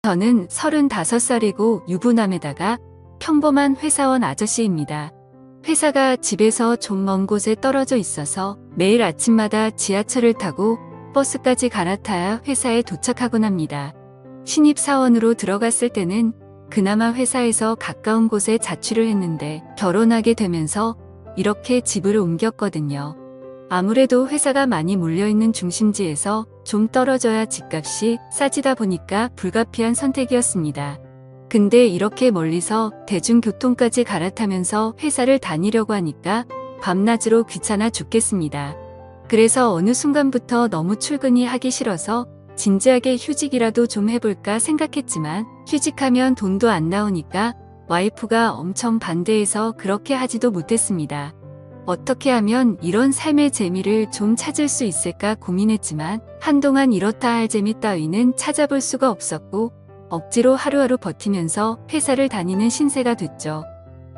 저는 35살이고 유부남에다가 평범한 회사원 아저씨입니다. 회사가 집에서 좀 먼 곳에 떨어져 있어서 매일 아침마다 지하철을 타고 버스까지 갈아타야 회사에 도착하곤 합니다. 신입사원으로 들어갔을 때는 그나마 회사에서 가까운 곳에 자취를 했는데 결혼하게 되면서 이렇게 집을 옮겼거든요. 아무래도 회사가 많이 몰려있는 중심지에서 좀 떨어져야 집값이 싸지다 보니까 불가피한 선택이었습니다. 근데 이렇게 멀리서 대중교통까지 갈아타면서 회사를 다니려고 하니까 밤낮으로 귀찮아 죽겠습니다. 그래서 어느 순간부터 너무 출근이 하기 싫어서 진지하게 휴직이라도 좀 해볼까 생각했지만 휴직하면 돈도 안 나오니까 와이프가 엄청 반대해서 그렇게 하지도 못했습니다. 어떻게 하면 이런 삶의 재미를 좀 찾을 수 있을까 고민했지만 한동안 이렇다 할 재미 따위는 찾아볼 수가 없었고 억지로 하루하루 버티면서 회사를 다니는 신세가 됐죠.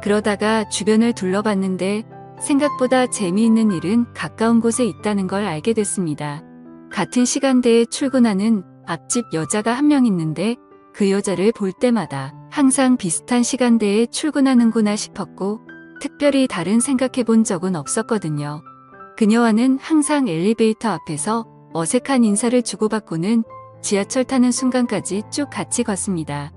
그러다가 주변을 둘러봤는데 생각보다 재미있는 일은 가까운 곳에 있다는 걸 알게 됐습니다. 같은 시간대에 출근하는 앞집 여자가 한 명 있는데 그 여자를 볼 때마다 항상 비슷한 시간대에 출근하는구나 싶었고 특별히 다른 생각해 본 적은 없었거든요. 그녀와는 항상 엘리베이터 앞에서 어색한 인사를 주고받고는 지하철 타는 순간까지 쭉 같이 걷습니다.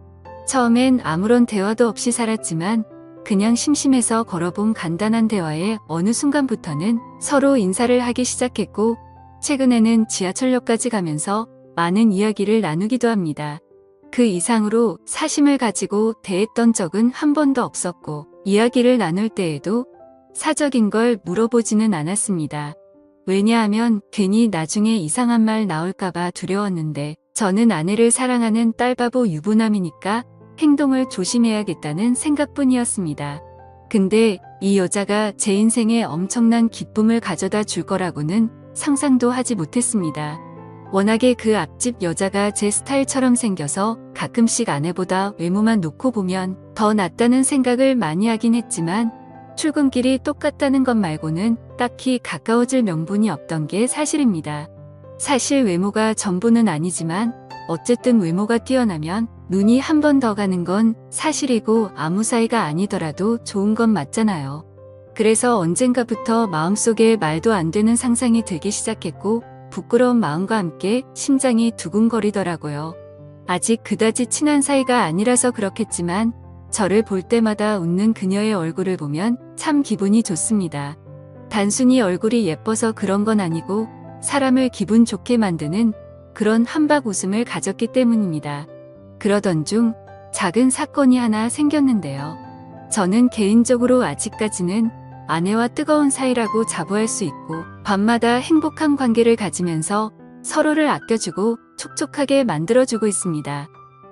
처음엔 아무런 대화도 없이 살았지만 그냥 심심해서 걸어본 간단한 대화에 어느 순간부터는 서로 인사를 하기 시작했고 최근에는 지하철역까지 가면서 많은 이야기를 나누기도 합니다. 그 이상으로 사심을 가지고 대했던 적은 한 번도 없었고 이야기를 나눌 때에도 사적인 걸 물어보지는 않았습니다. 왜냐하면 괜히 나중에 이상한 말 나올까봐 두려웠는데 저는 아내를 사랑하는 딸바보 유부남이니까 행동을 조심해야겠다는 생각뿐이었습니다. 근데 이 여자가 제 인생에 엄청난 기쁨을 가져다 줄 거라고는 상상도 하지 못했습니다. 워낙에 그 앞집 여자가 제 스타일처럼 생겨서 가끔씩 아내보다 외모만 놓고 보면 더 낫다는 생각을 많이 하긴 했지만 출근길이 똑같다는 것 말고는 딱히 가까워질 명분이 없던 게 사실입니다. 사실 외모가 전부는 아니지만 어쨌든 외모가 뛰어나면 눈이 한 번 더 가는 건 사실이고 아무 사이가 아니더라도 좋은 건 맞잖아요. 그래서 언젠가부터 마음속에 말도 안 되는 상상이 들기 시작했고 부끄러운 마음과 함께 심장이 두근거리더라고요. 아직 그다지 친한 사이가 아니라서 그렇겠지만 저를 볼 때마다 웃는 그녀의 얼굴을 보면 참 기분이 좋습니다. 단순히 얼굴이 예뻐서 그런 건 아니고 사람을 기분 좋게 만드는 그런 한박 웃음을 가졌기 때문입니다. 그러던 중 작은 사건이 하나 생겼는데요. 저는 개인적으로 아직까지는 아내와 뜨거운 사이라고 자부할 수 있고 밤마다 행복한 관계를 가지면서 서로를 아껴주고 촉촉하게 만들어주고 있습니다.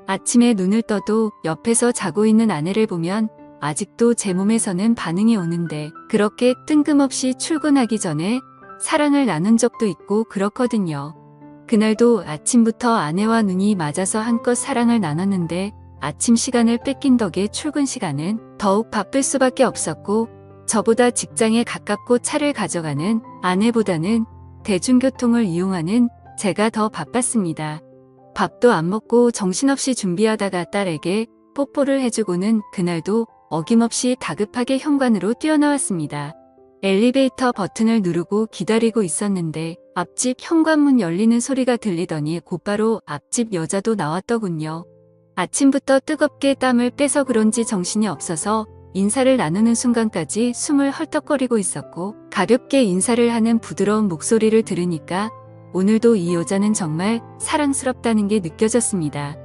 아침에 눈을 떠도 옆에서 자고 있는 아내를 보면 아직도 제 몸에서는 반응이 오는데 그렇게 뜬금없이 출근하기 전에 사랑을 나눈 적도 있고 그렇거든요. 그날도 아침부터 아내와 눈이 맞아서 한껏 사랑을 나눴는데 아침 시간을 뺏긴 덕에 출근 시간은 더욱 바쁠 수밖에 없었고 저보다 직장에 가깝고 차를 가져가는 아내보다는 대중교통을 이용하는 제가 더 바빴습니다. 밥도 안 먹고 정신없이 준비하다가 딸에게 뽀뽀를 해주고는 그날도 어김없이 다급하게 현관으로 뛰어나왔습니다. 엘리베이터 버튼을 누르고 기다리고 있었는데 앞집 현관문 열리는 소리가 들리더니 곧바로 앞집 여자도 나왔더군요. 아침부터 뜨겁게 땀을 빼서 그런지 정신이 없어서 인사를 나누는 순간까지 숨을 헐떡거리고 있었고 가볍게 인사를 하는 부드러운 목소리를 들으니까 오늘도 이 여자는 정말 사랑스럽다는 게 느껴졌습니다.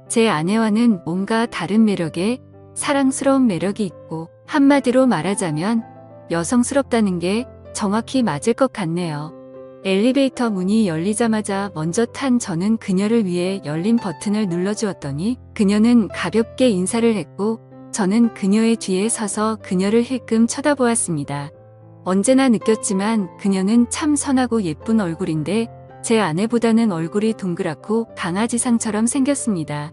제 아내와는 뭔가 다른 매력에 사랑스러운 매력이 있고 한마디로 말하자면 여성스럽다는 게 정확히 맞을 것 같네요. 엘리베이터 문이 열리자마자 먼저 탄 저는 그녀를 위해 열린 버튼을 눌러주었더니 그녀는 가볍게 인사를 했고 저는 그녀의 뒤에 서서 그녀를 힐끔 쳐다보았습니다. 언제나 느꼈지만 그녀는 참 선하고 예쁜 얼굴인데 제 아내보다는 얼굴이 동그랗고 강아지상처럼 생겼습니다.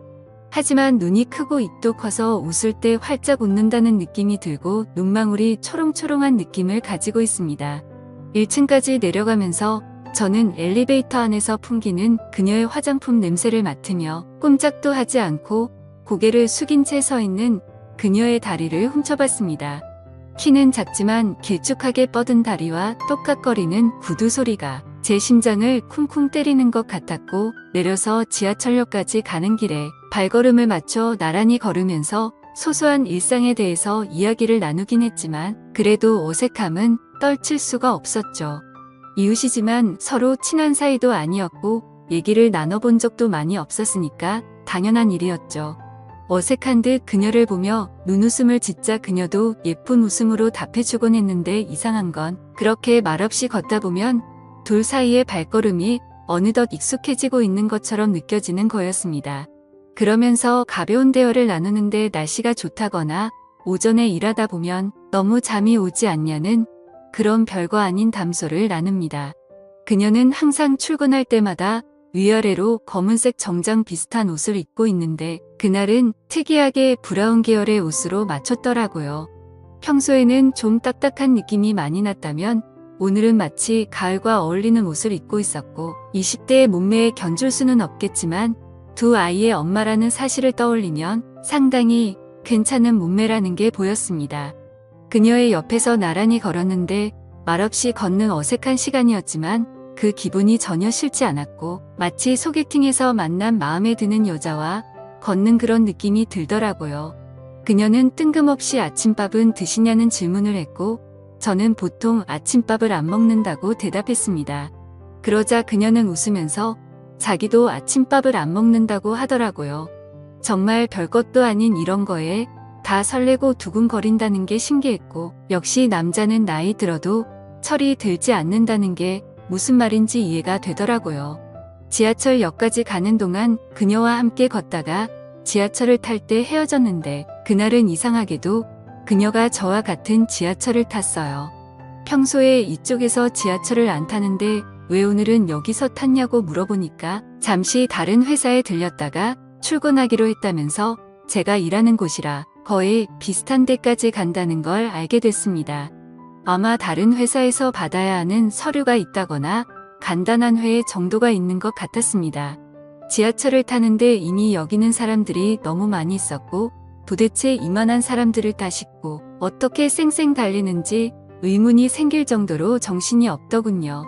하지만 눈이 크고 입도 커서 웃을 때 활짝 웃는다는 느낌이 들고 눈망울이 초롱초롱한 느낌을 가지고 있습니다. 1층까지 내려가면서 저는 엘리베이터 안에서 풍기는 그녀의 화장품 냄새를 맡으며 꼼짝도 하지 않고 고개를 숙인 채 서 있는 그녀의 다리를 훔쳐봤습니다. 키는 작지만 길쭉하게 뻗은 다리와 똑깍거리는 구두 소리가 제 심장을 쿵쿵 때리는 것 같았고, 내려서 지하철역까지 가는 길에 발걸음을 맞춰 나란히 걸으면서 소소한 일상에 대해서 이야기를 나누긴 했지만 그래도 어색함은 떨칠 수가 없었죠. 이웃이지만 서로 친한 사이도 아니었고 얘기를 나눠본 적도 많이 없었으니까 당연한 일이었죠. 어색한 듯 그녀를 보며 눈웃음을 짓자 그녀도 예쁜 웃음으로 답해주곤 했는데, 이상한 건 그렇게 말없이 걷다 보면 둘 사이의 발걸음이 어느덧 익숙해지고 있는 것처럼 느껴지는 거였습니다. 그러면서 가벼운 대화를 나누는데 날씨가 좋다거나 오전에 일하다 보면 너무 잠이 오지 않냐는 그런 별거 아닌 담소를 나눕니다. 그녀는 항상 출근할 때마다 위아래로 검은색 정장 비슷한 옷을 입고 있는데 그날은 특이하게 브라운 계열의 옷으로 맞췄더라고요. 평소에는 좀 딱딱한 느낌이 많이 났다면 오늘은 마치 가을과 어울리는 옷을 입고 있었고, 20대의 몸매에 견줄 수는 없겠지만 두 아이의 엄마라는 사실을 떠올리면 상당히 괜찮은 몸매라는 게 보였습니다. 그녀의 옆에서 나란히 걸었는데 말없이 걷는 어색한 시간이었지만 그 기분이 전혀 싫지 않았고, 마치 소개팅에서 만난 마음에 드는 여자와 걷는 그런 느낌이 들더라고요. 그녀는 뜬금없이 아침밥은 드시냐는 질문을 했고, 저는 보통 아침밥을 안 먹는다고 대답했습니다. 그러자 그녀는 웃으면서 자기도 아침밥을 안 먹는다고 하더라고요. 정말 별것도 아닌 이런 거에 다 설레고 두근거린다는 게 신기했고, 역시 남자는 나이 들어도 철이 들지 않는다는 게 무슨 말인지 이해가 되더라고요. 지하철역까지 가는 동안 그녀와 함께 걷다가 지하철을 탈 때 헤어졌는데, 그날은 이상하게도 그녀가 저와 같은 지하철을 탔어요. 평소에 이쪽에서 지하철을 안 타는데 왜 오늘은 여기서 탔냐고 물어보니까 잠시 다른 회사에 들렸다가 출근하기로 했다면서 제가 일하는 곳이라 거의 비슷한 데까지 간다는 걸 알게 됐습니다. 아마 다른 회사에서 받아야 하는 서류가 있다거나 간단한 회의 정도가 있는 것 같았습니다. 지하철을 타는데 이미 여기는 사람들이 너무 많이 있었고, 도대체 이만한 사람들을 다 싣고 어떻게 쌩쌩 달리는지 의문이 생길 정도로 정신이 없더군요.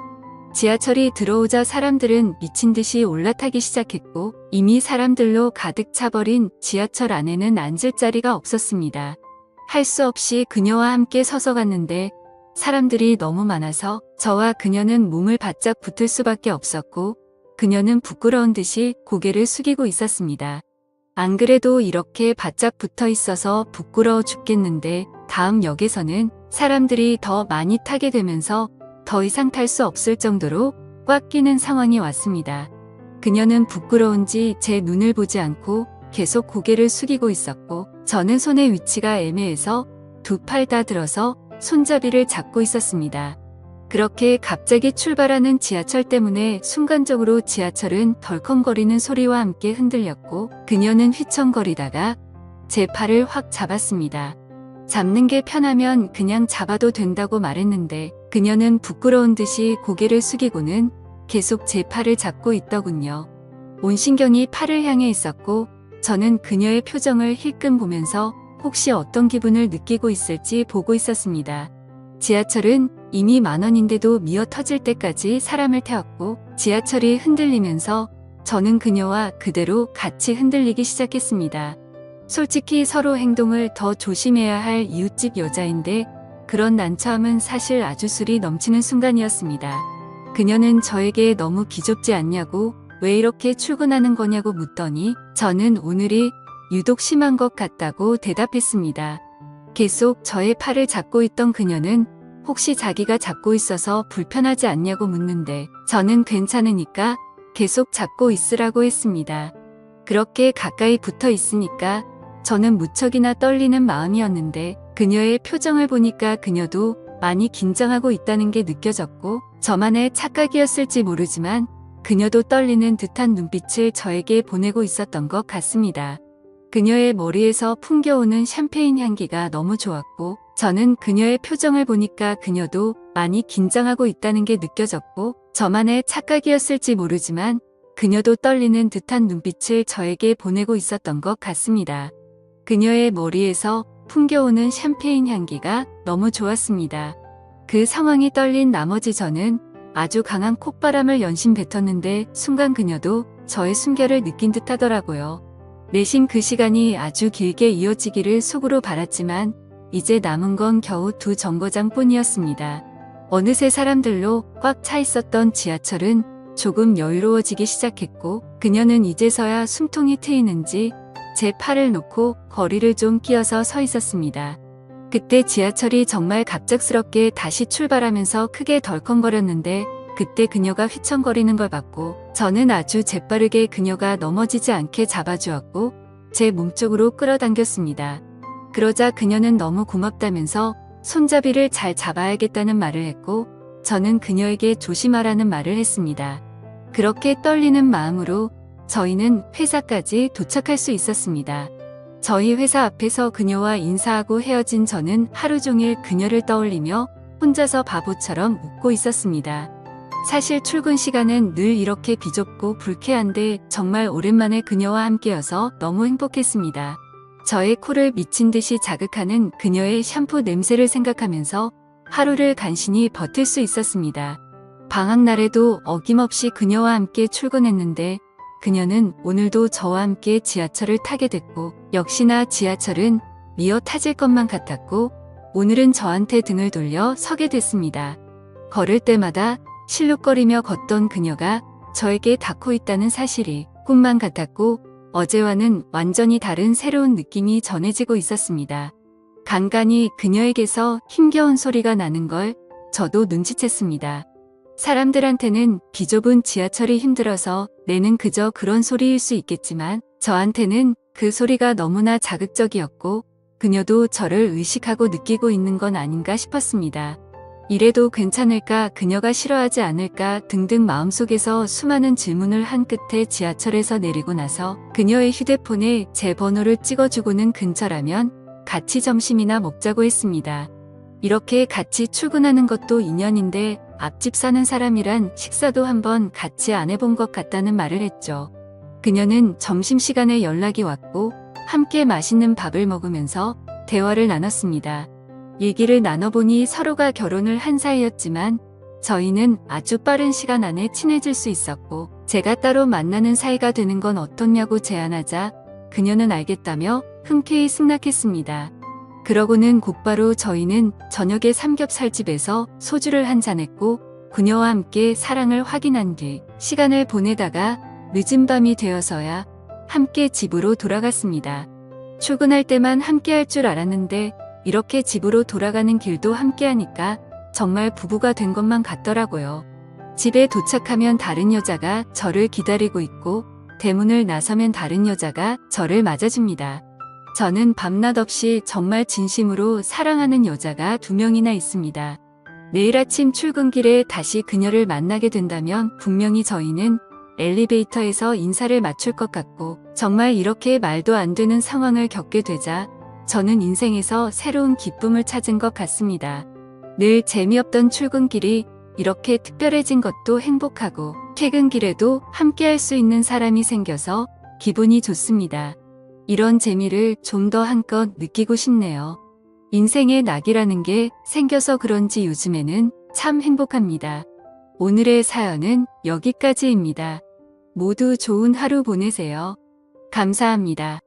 지하철이 들어오자 사람들은 미친 듯이 올라타기 시작했고, 이미 사람들로 가득 차버린 지하철 안에는 앉을 자리가 없었습니다. 할 수 없이 그녀와 함께 서서 갔는데 사람들이 너무 많아서 저와 그녀는 몸을 바짝 붙을 수밖에 없었고, 그녀는 부끄러운 듯이 고개를 숙이고 있었습니다. 안 그래도 이렇게 바짝 붙어 있어서 부끄러워 죽겠는데 다음 역에서는 사람들이 더 많이 타게 되면서 더 이상 탈 수 없을 정도로 꽉 끼는 상황이 왔습니다. 그녀는 부끄러운지 제 눈을 보지 않고 계속 고개를 숙이고 있었고, 저는 손의 위치가 애매해서 두 팔 다 들어서 손잡이를 잡고 있었습니다. 그렇게 갑자기 출발하는 지하철 때문에 순간적으로 지하철은 덜컹거리는 소리와 함께 흔들렸고, 그녀는 휘청거리다가 제 팔을 확 잡았습니다. 잡는 게 편하면 그냥 잡아도 된다고 말했는데 그녀는 부끄러운 듯이 고개를 숙이고는 계속 제 팔을 잡고 있더군요. 온 신경이 팔을 향해 있었고, 저는 그녀의 표정을 힐끔 보면서 혹시 어떤 기분을 느끼고 있을지 보고 있었습니다. 지하철은 이미 만원인데도 미어 터질 때까지 사람을 태웠고, 지하철이 흔들리면서 저는 그녀와 그대로 같이 흔들리기 시작했습니다. 솔직히 서로 행동을 더 조심해야 할 이웃집 여자인데 그런 난처함은 사실 아주 술이 넘치는 순간이었습니다. 그녀는 저에게 너무 기좁지 않냐고, 왜 이렇게 출근하는 거냐고 묻더니 저는 오늘이 유독 심한 것 같다고 대답했습니다. 계속 저의 팔을 잡고 있던 그녀는 혹시 자기가 잡고 있어서 불편하지 않냐고 묻는데 저는 괜찮으니까 계속 잡고 있으라고 했습니다. 그렇게 가까이 붙어 있으니까 저는 무척이나 떨리는 마음이었는데 그녀의 표정을 보니까 그녀도 많이 긴장하고 있다는 게 느껴졌고, 저만의 착각이었을지 모르지만 그녀도 떨리는 듯한 눈빛을 저에게 보내고 있었던 것 같습니다. 그녀의 머리에서 풍겨오는 샴페인 향기가 너무 좋았고, 저는 그녀의 표정을 보니까 그녀도 많이 긴장하고 있다는 게 느껴졌고 저만의 착각이었을지 모르지만 그녀도 떨리는 듯한 눈빛을 저에게 보내고 있었던 것 같습니다. 그녀의 머리에서 풍겨오는 샴페인 향기가 너무 좋았습니다. 그 상황이 떨린 나머지 저는 아주 강한 콧바람을 연신 뱉었는데 순간 그녀도 저의 숨결을 느낀 듯 하더라고요. 내심 그 시간이 아주 길게 이어지기를 속으로 바랐지만 이제 남은 건 겨우 2정거장 뿐이었습니다. 어느새 사람들로 꽉 차 있었던 지하철은 조금 여유로워지기 시작했고 그녀는 이제서야 숨통이 트이는지 제 팔을 놓고 거리를 좀 끼어서 서 있었습니다. 그때 지하철이 정말 갑작스럽게 다시 출발하면서 크게 덜컹거렸는데 그때 그녀가 휘청거리는 걸 봤고 저는 아주 재빠르게 그녀가 넘어지지 않게 잡아주었고 제 몸쪽으로 끌어당겼습니다. 그러자 그녀는 너무 고맙다면서 손잡이를 잘 잡아야겠다는 말을 했고 저는 그녀에게 조심하라는 말을 했습니다. 그렇게 떨리는 마음으로 저희는 회사까지 도착할 수 있었습니다. 저희 회사 앞에서 그녀와 인사하고 헤어진 저는 하루 종일 그녀를 떠올리며 혼자서 바보처럼 웃고 있었습니다. 사실 출근 시간은 늘 이렇게 비좁고 불쾌한데 정말 오랜만에 그녀와 함께여서 너무 행복했습니다. 저의 코를 미친 듯이 자극하는 그녀의 샴푸 냄새를 생각하면서 하루를 간신히 버틸 수 있었습니다. 방학날에도 어김없이 그녀와 함께 출근했는데 그녀는 오늘도 저와 함께 지하철을 타게 됐고 역시나 지하철은 미어 타질 것만 같았고 오늘은 저한테 등을 돌려 서게 됐습니다. 걸을 때마다 실룩거리며 걷던 그녀가 저에게 닿고 있다는 사실이 꿈만 같았고 어제와는 완전히 다른 새로운 느낌이 전해지고 있었습니다. 간간히 그녀에게서 힘겨운 소리가 나는 걸 저도 눈치챘습니다. 사람들한테는 비좁은 지하철이 힘들어서 내는 그저 그런 소리일 수 있겠지만 저한테는 그 소리가 너무나 자극적이었고 그녀도 저를 의식하고 느끼고 있는 건 아닌가 싶었습니다. 이래도 괜찮을까, 그녀가 싫어하지 않을까 등등 마음속에서 수많은 질문을 한 끝에 지하철에서 내리고 나서 그녀의 휴대폰에 제 번호를 찍어주고는 근처라면 같이 점심이나 먹자고 했습니다. 이렇게 같이 출근하는 것도 인연인데 앞집 사는 사람이란 식사도 한번 같이 안 해본 것 같다는 말을 했죠. 그녀는 점심시간에 연락이 왔고 함께 맛있는 밥을 먹으면서 대화를 나눴습니다. 얘기를 나눠보니 서로가 결혼을 한 사이였지만 저희는 아주 빠른 시간 안에 친해질 수 있었고 제가 따로 만나는 사이가 되는 건 어떻냐고 제안하자 그녀는 알겠다며 흔쾌히 승낙했습니다. 그러고는 곧바로 저희는 저녁에 삼겹살집에서 소주를 한잔 했고 그녀와 함께 사랑을 확인한 뒤 시간을 보내다가 늦은 밤이 되어서야 함께 집으로 돌아갔습니다. 출근할 때만 함께 할 줄 알았는데 이렇게 집으로 돌아가는 길도 함께 하니까 정말 부부가 된 것만 같더라고요. 집에 도착하면 다른 여자가 저를 기다리고 있고 대문을 나서면 다른 여자가 저를 맞아줍니다. 저는 밤낮 없이 정말 진심으로 사랑하는 여자가 2명이나 있습니다. 내일 아침 출근길에 다시 그녀를 만나게 된다면 분명히 저희는 엘리베이터에서 인사를 맞출 것 같고 정말 이렇게 말도 안 되는 상황을 겪게 되자 저는 인생에서 새로운 기쁨을 찾은 것 같습니다. 늘 재미없던 출근길이 이렇게 특별해진 것도 행복하고 퇴근길에도 함께 할 수 있는 사람이 생겨서 기분이 좋습니다. 이런 재미를 좀 더 한껏 느끼고 싶네요. 인생의 낙이라는 게 생겨서 그런지 요즘에는 참 행복합니다. 오늘의 사연은 여기까지입니다. 모두 좋은 하루 보내세요. 감사합니다.